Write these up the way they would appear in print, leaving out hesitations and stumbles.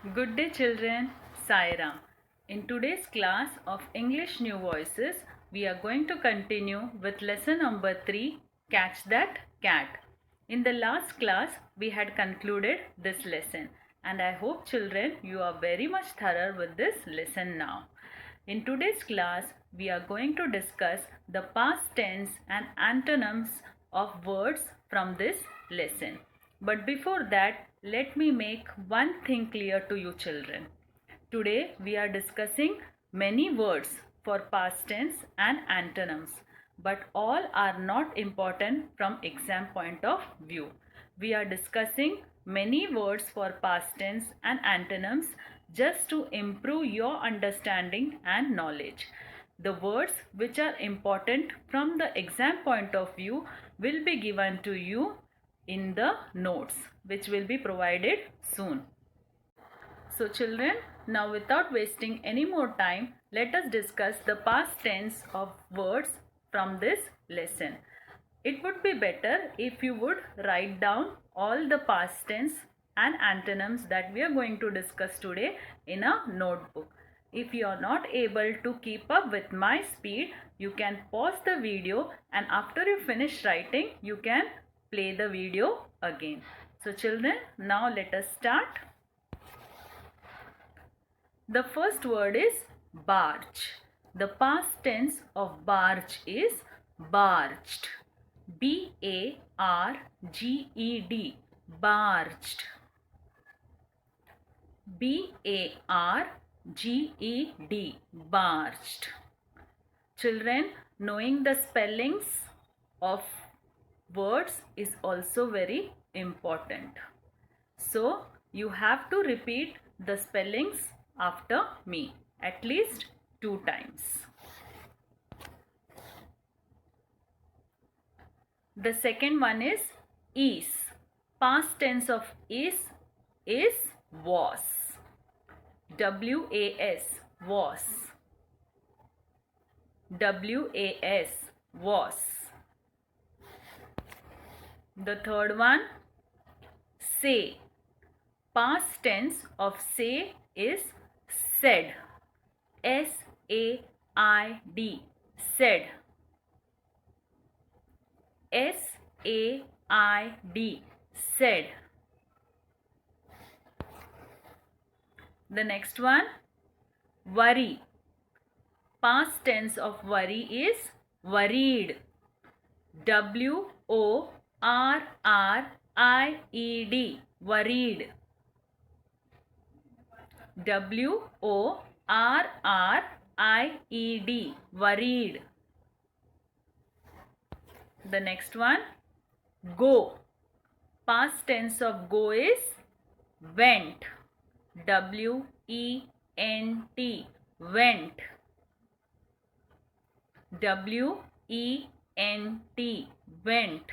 Good day children, Saira. In today's class of English New Voices, we are going to continue with lesson number 3, Catch That Cat. In the last class, we had concluded this lesson and I hope children you are very much thorough with this lesson now. In today's class, we are going to discuss the past tense and antonyms of words from this lesson. But before that, let me make one thing clear to you children. Today we are discussing many words for past tense and antonyms, but all are not important from exam point of view. We are discussing many words for past tense and antonyms just to improve your understanding and knowledge. The words which are important from the exam point of view will be given to you in the notes which will be provided soon. So children, now without wasting any more time, let us discuss the past tense of words from this lesson. It would be better if you would write down all the past tense and antonyms that we are going to discuss today in a notebook. If you are not able to keep up with my speed, you can pause the video and after you finish writing, you can play the video again. So children, now let us start. The first word is barge. The past tense of barge is barged. B-A-R-G-E-D. Barged. B-A-R-G-E-D. Barged. Children, knowing the spellings of words is also very important. So, you have to repeat the spellings after me at least 2 times. The second one is Past tense of is was. W-A-S, was. W-A-S, was. The third one, say. Past tense of say is said. S-A-I-D, said. S-A-I-D, said. The next one, worry. Past tense of worry is worried. W-O-R-R-I-E-D, worried. W-O-R-R-I-E-D, worried. The next one, go. Past tense of go is went. W-E-N-T, went. W-E-N-T, went.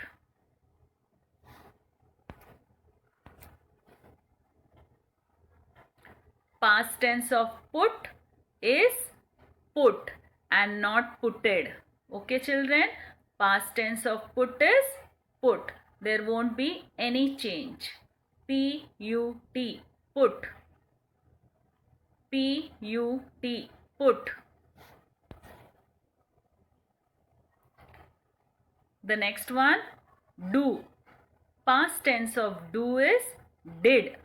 Past tense of put is put and not putted. Okay children, past tense of put is put. There won't be any change. P-U-T, put. P-U-T, put. The next one, do. Past tense of do is did.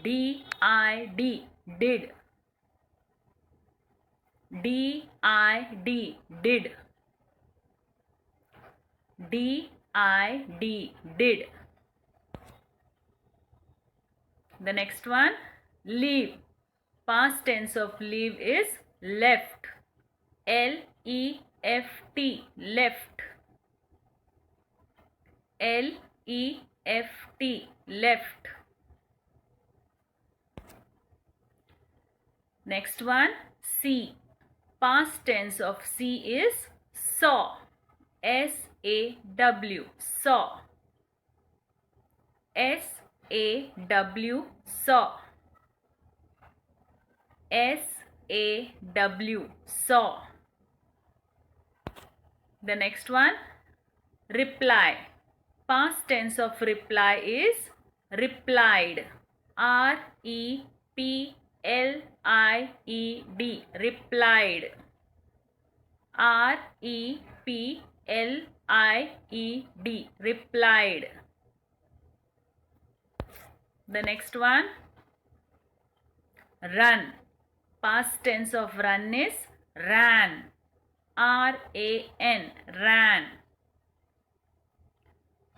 D-I-D, did. D-I-D, did. D-I-D, did. The next one, leave. Past tense of leave is left. L-E-F-T, left. L-E-F-T, left. Next one, see. Past tense of see is saw. S-A-W, saw. S-A-W, saw. S-A-W, saw. The next one, reply. Past tense of reply is replied. R-E-P-L-Y-E-D. replied. Replied. The next one, run. Past tense of run is ran. R-A-N, ran.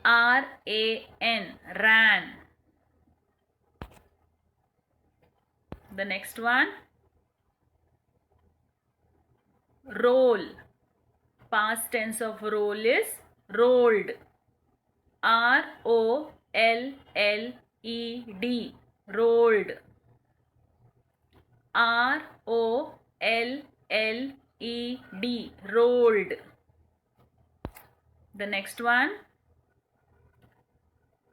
R-A-N, ran. The next one, roll. Past tense of roll is rolled. R-O-L-L-E-D, rolled. R-O-L-L-E-D, rolled. The next one,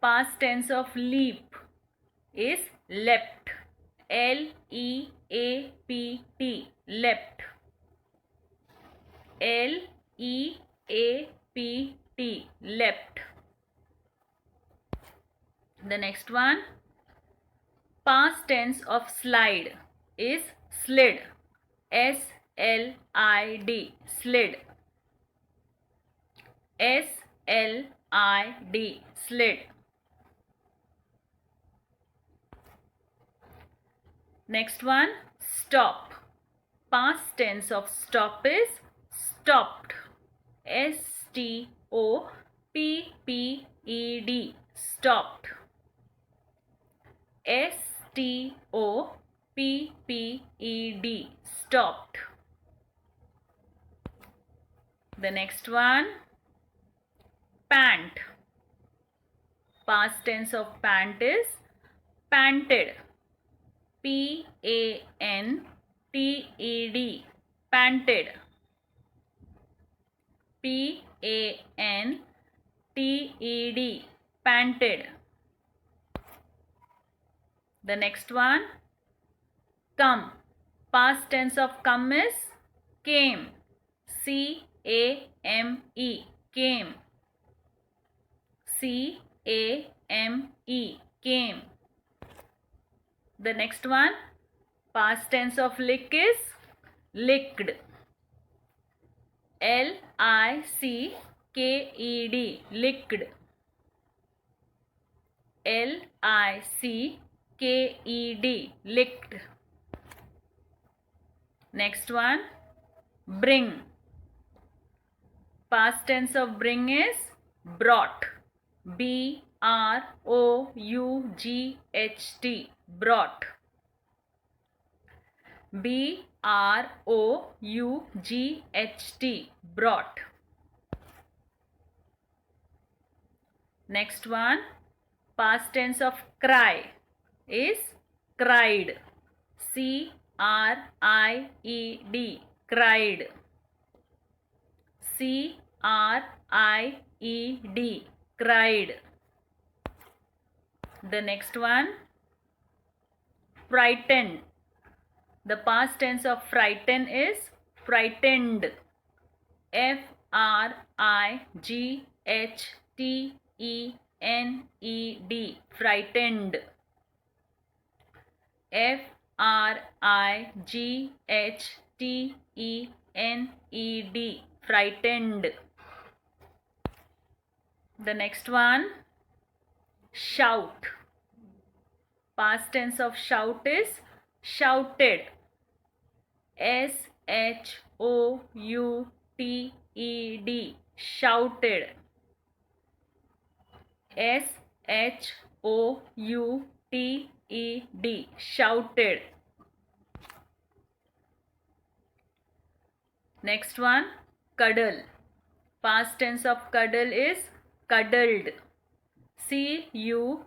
past tense of leap is leapt. L-E-A-P-T, leapt. L-E-A-P-T, leapt. The next one, past tense of slide is slid. S-L-I-D, slid. S-L-I-D, slid. Next one, stop. Past tense of stop is stopped. S-T-O-P-P-E-D, stopped. S-T-O-P-P-E-D, stopped. The next one, pant. Past tense of pant is panted. P-A-N-T-E-D, panted. P-A-N-T-E-D, panted. The next one, come. Past tense of come is came. C-A-M-E, came. C-A-M-E, came. The next one, past tense of lick is licked. L-I-C-K-E-D, licked. L-I-C-K-E-D, licked. Next one, bring. Past tense of bring is brought. B-R-O-U-G-H-T, brought. B-R-O-U-G-H-T, brought. Next one, past tense of cry is cried. C-R-I-E-D, cried. C-R-I-E-D, cried. The next one, frightened. The past tense of frighten is frightened. F-R-I-G-H-T-E-N-E-D, frightened. F-R-I-G-H-T-E-N-E-D, frightened. The next one, shout. Past tense of shout is shouted. S-H-O-U-T-E-D, shouted. S-H-O-U-T-E-D, shouted. Next one, cuddle. Past tense of cuddle is cuddled. C-U-D-D-L-E-D,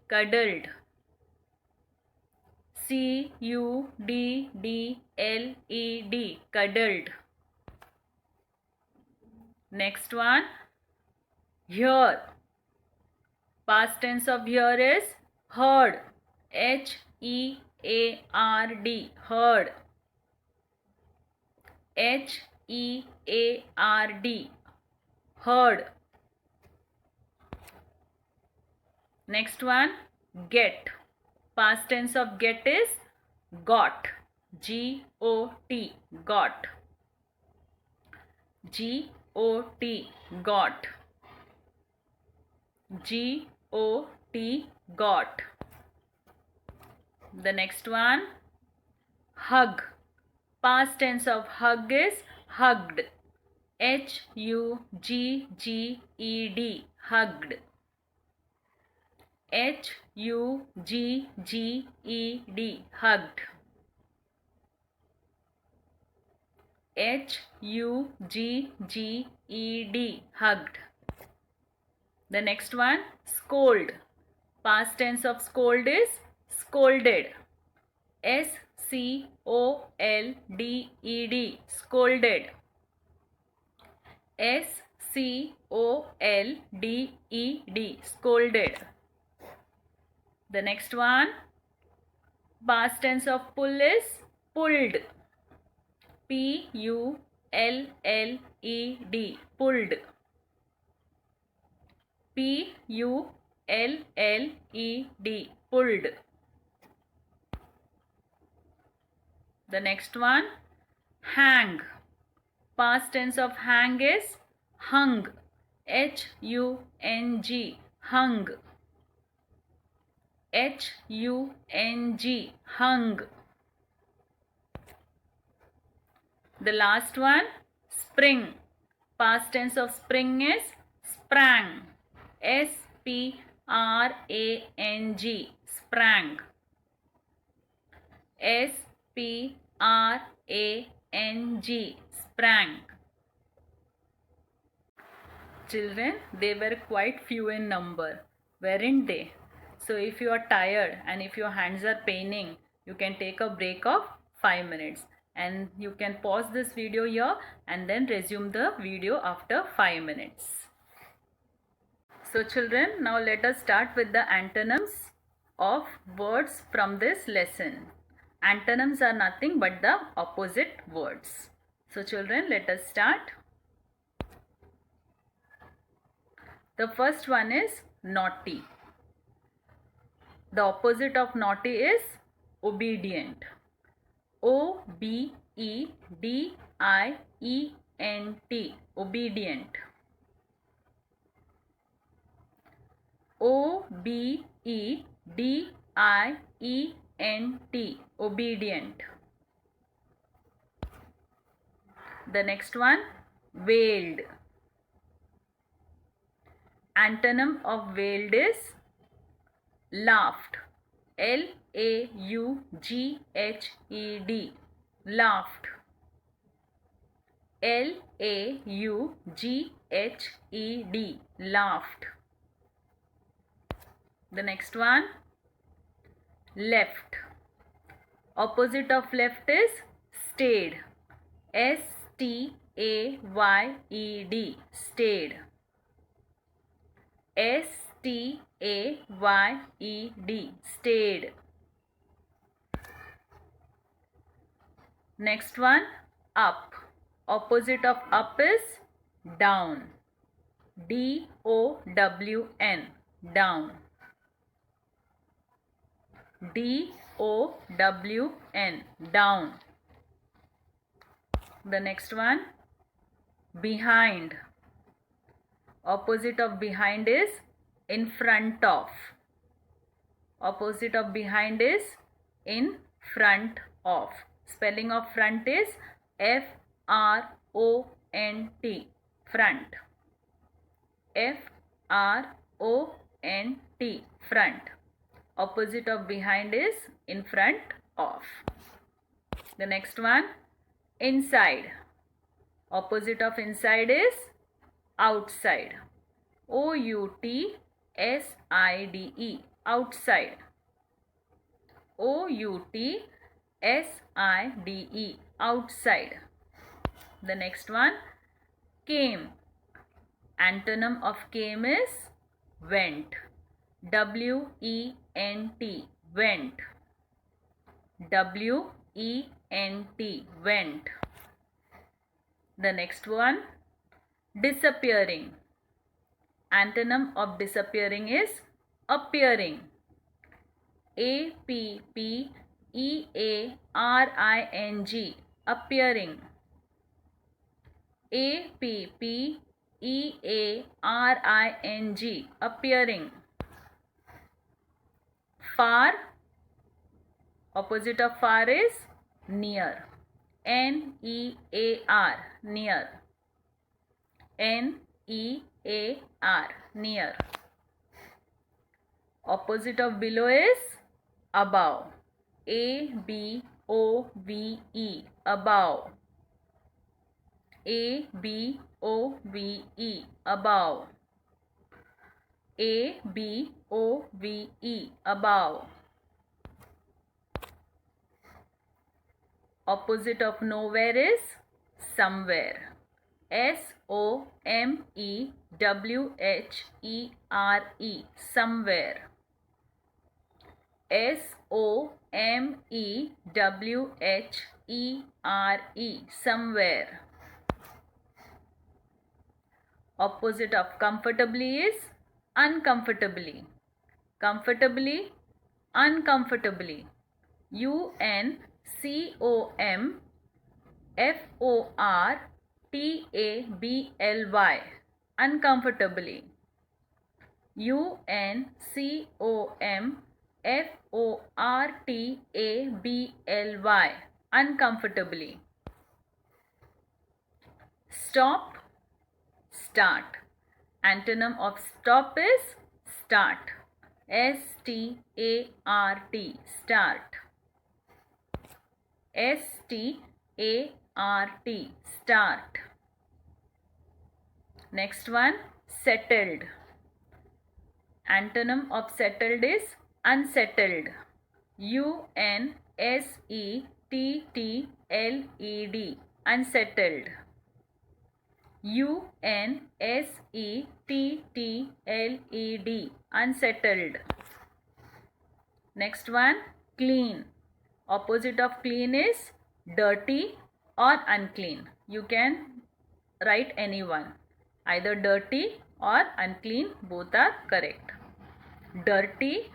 cuddled. C-U-D-D-L-E-D, cuddled. Next one, hear. Past tense of hear is heard. H-E-A-R-D, heard. H-E-A-R-D, heard. Next one, get. Past tense of get is got. G-O-T. Got. G-O-T. Got. G-O-T. Got. The next one, hug. Past tense of hug is hugged. H-U-G-G-E-D. Hugged. H-U-G-G-E-D. Hugged. H-U-G-G-E-D. Hugged. The next one, scold. Past tense of scold is scolded. S-C-O-L-D-E-D. Scolded. S-C-O-L-D-E-D. Scolded. The next one, past tense of pull is pulled. P-U-L-L-E-D. Pulled. P-U-L-L-E-D. Pulled. The next one, hang. Past tense of hang is hung. H-U-N-G. Hung. H-U-N-G. Hung. The last one, spring. Past tense of spring is sprang. S-P-R-A-N-G. Sprang. S-P-R-A-N-G. Sprang. Children, they were quite few in number, weren't they? So if you are tired and if your hands are paining, you can take a break of 5 minutes and you can pause this video here and then resume the video after 5 minutes. So children, now let us start with the antonyms of words from this lesson. Antonyms are nothing but the opposite words. So children, let us start. The first one is naughty. The opposite of naughty is obedient. O-B-E-D-I-E-N-T. Obedient. O-B-E-D-I-E-N-T. Obedient. The next one, wailed. Antonym of wailed is laughed. L-A-U-G-H-E-D. Laughed. L-A-U-G-H-E-D. Laughed. The next one, left. Opposite of left is stayed. S-T-A-Y-E-D. Stayed. S-T-A-Y-E-D. Stayed. Next one, up. Opposite of up is down. D-O-W-N. Down. D-O-W-N. Down. The next one, behind. Opposite of behind is in front of. Opposite of behind is in front of. Spelling of front is F-R-O-N-T. Front. F-R-O-N-T. Front. Opposite of behind is in front of. The next one, inside. Opposite of inside is outside. O-U-T-S-I-D-E. Outside. O-U-T-S-I-D-E. Outside. The next one, came. Antonym of came is went. W-E-N-T. Went. W-E-N-T. Went. The next one, disappearing. Antonym of disappearing is appearing. appearing, appearing. appearing, appearing. Far, opposite of far is near. near, near. near, near. Opposite of below is above. above, above. above, above. above, above. Opposite of nowhere is somewhere. somewhere, somewhere. somewhere, somewhere. Opposite of comfortably is uncomfortably. Comfortably, uncomfortably. uncomfortably, uncomfortably. uncomfortably, uncomfortably. Stop, start. Antonym of stop is start. start, start. start, start. Next one, settled. Antonym of settled is unsettled. unsettled, unsettled. unsettled, unsettled. Next one, clean. Opposite of clean is dirty or unclean. You can write any one. Either dirty or unclean, both are correct. Dirty,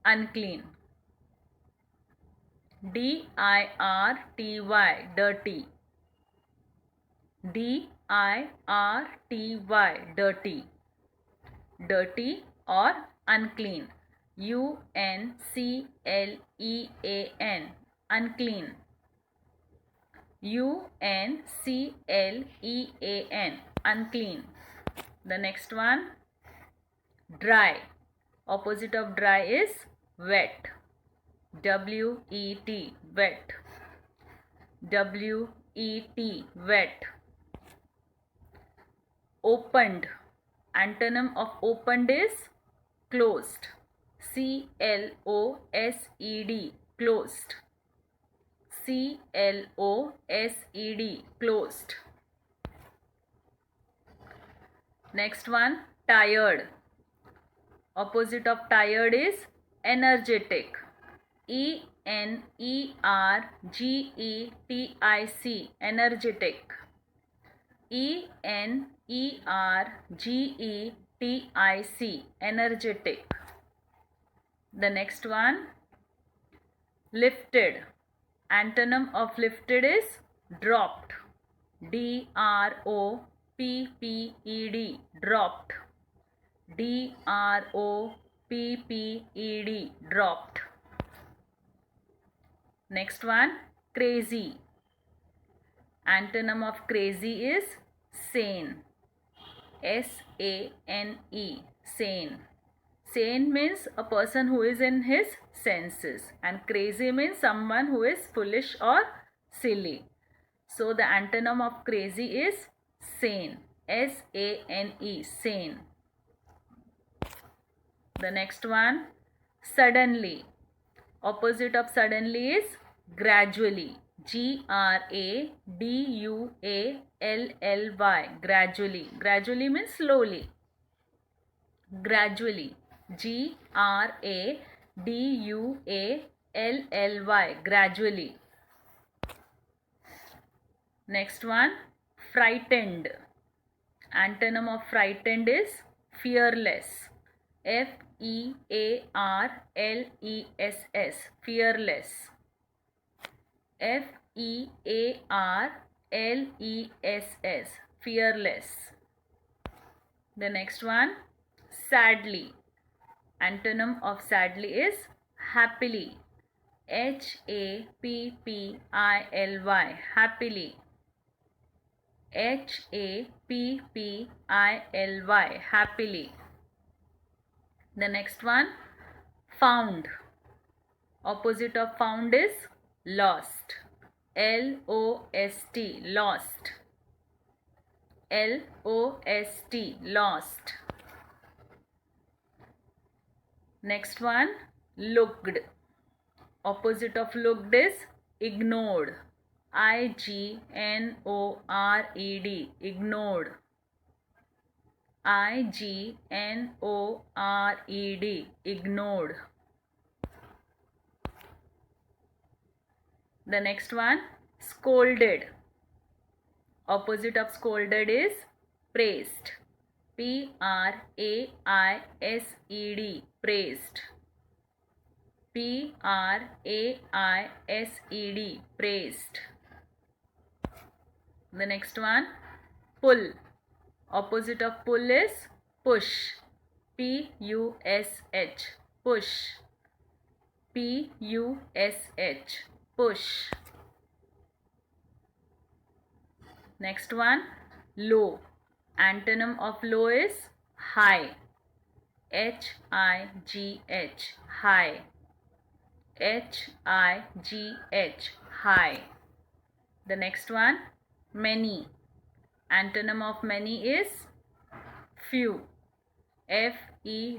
unclean. dirty, dirty. dirty, dirty. Dirty or unclean. unclean, unclean. unclean, unclean. The next one, dry. Opposite of dry is wet. wet, wet. wet. Opened. Antonym of opened is closed. closed, closed. closed, closed. Next one, tired. Opposite of tired is energetic. energetic, energetic. energetic, energetic. The next one, lifted. Antonym of lifted is dropped. dropped, dropped. dropped, dropped. Next one, crazy. Antonym of crazy is sane. sane, sane. Sane means a person who is in his senses, and crazy means someone who is foolish or silly. So the antonym of crazy is sane. sane, sane. The next one, suddenly. Opposite of suddenly is gradually. gradually, gradually. Gradually means slowly. Gradually. gradually, gradually. Next one, frightened. Antonym of frightened is fearless. fearless, Fearless, fearless. Fearless, fearless. The next one, sadly. Antonym of sadly is happily. Happily, happily. Happily, happily. The next one, found. Opposite of found is lost. Lost, lost. Lost. Next one, looked. Opposite of looked is ignored. Ignored, ignored. Ignored, ignored. The next one, scolded. Opposite of scolded is praised. Praised, praised. Praised. The next one, pull. Opposite of pull is push. Push, push. Push. Next one, low. Antonym of low is high. High, high. High. The next one, many. Antonym of many is few. Few,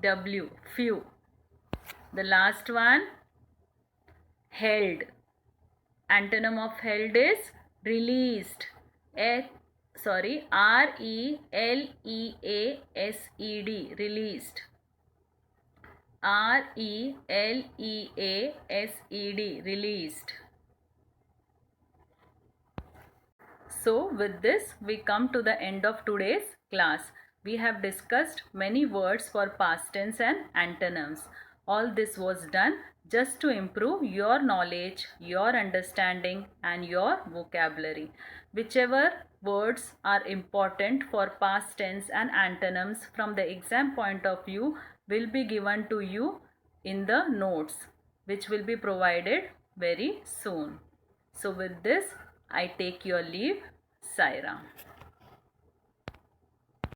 few. Few. The last one, held. Antonym of held is released. Released. Released. Released. So with this we come to the end of today's class. We have discussed many words for past tense and antonyms. All this was done just to improve your knowledge, your understanding and your vocabulary. Whichever words are important for past tense and antonyms from the exam point of view will be given to you in the notes, which will be provided very soon. So with this, I take your leave. Sai Ram.